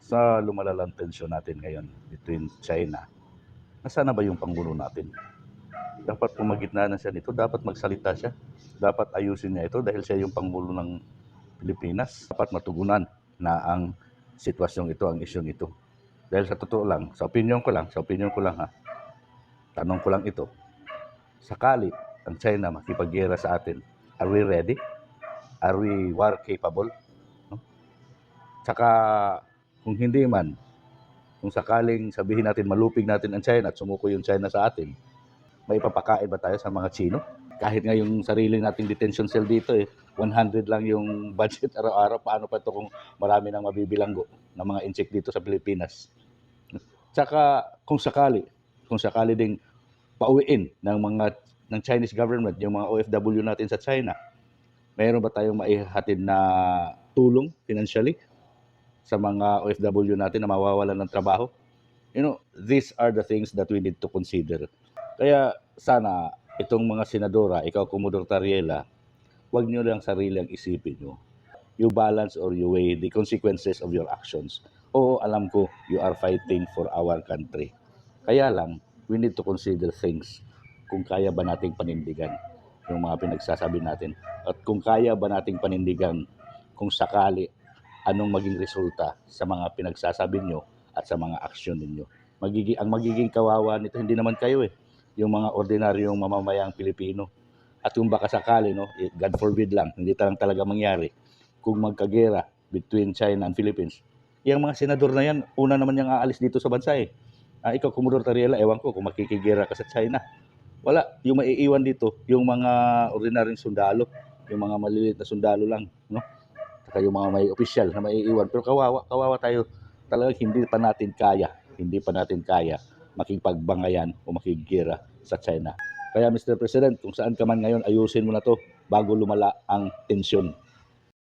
Sa lumalalang tensyon natin ngayon between China, nasaan na ba yung Pangulo natin? Dapat pumagitna na siya nito, dapat magsalita siya. Dapat ayusin niya ito dahil siya yung Pangulo ng Pilipinas. Dapat matugunan na ang sitwasyong ito, ang isyong ito. Dahil sa totoo lang, sa opinion ko lang ha, tanong ko lang ito, sakali ang China makipaggera sa atin, are we ready? Are we war capable? No? Tsaka kung hindi man, kung sakaling sabihin natin malupig natin ang China at sumuko yung China sa atin, may ipapakain ba tayo sa mga Chino? Kahit nga yung sarili nating detention cell dito 100 lang yung budget araw-araw, paano pa ito kung marami nang mabibilanggo ng mga incheck dito sa Pilipinas? Tsaka kung sakali ding pauwiin ng Chinese government yung mga OFW natin sa China, mayroon ba tayong maihatid na tulong financially sa mga OFW natin na mawawalan ng trabaho? These are the things that we need to consider. Kaya sana itong mga senadora, ikaw Commodore Tariela, huwag nyo lang sarili ang isipin nyo. You balance or you weigh the consequences of your actions. Oo, alam ko, you are fighting for our country. Kaya lang, we need to consider things. Kung kaya ba nating panindigan yung mga pinagsasabi natin. At kung kaya ba nating panindigan kung sakali anong maging resulta sa mga pinagsasabi nyo at sa mga aksyon ninyo. Ang magiging kawawa nito, hindi naman kayo yung mga ordinaryong mamamayang Pilipino. At kung baka sakali, God forbid lang, hindi talaga mangyari, kung magkagera between China and Philippines, yung mga senador na yan, una naman yung aalis dito sa bansa ikaw, Commodore Tariela, ewan ko kung makikigera ka sa China. Wala, yung maiiwan dito, yung mga ordinaryong sundalo, yung mga maliliit na sundalo lang, no? Saka yung mga may opisyal na maiiwan. Pero kawawa tayo. Talagang hindi pa natin kaya makipagbangayan o makigera sa China. Kaya Mr. President, kung saan ka man ngayon, ayusin mo na to bago lumala ang tensyon.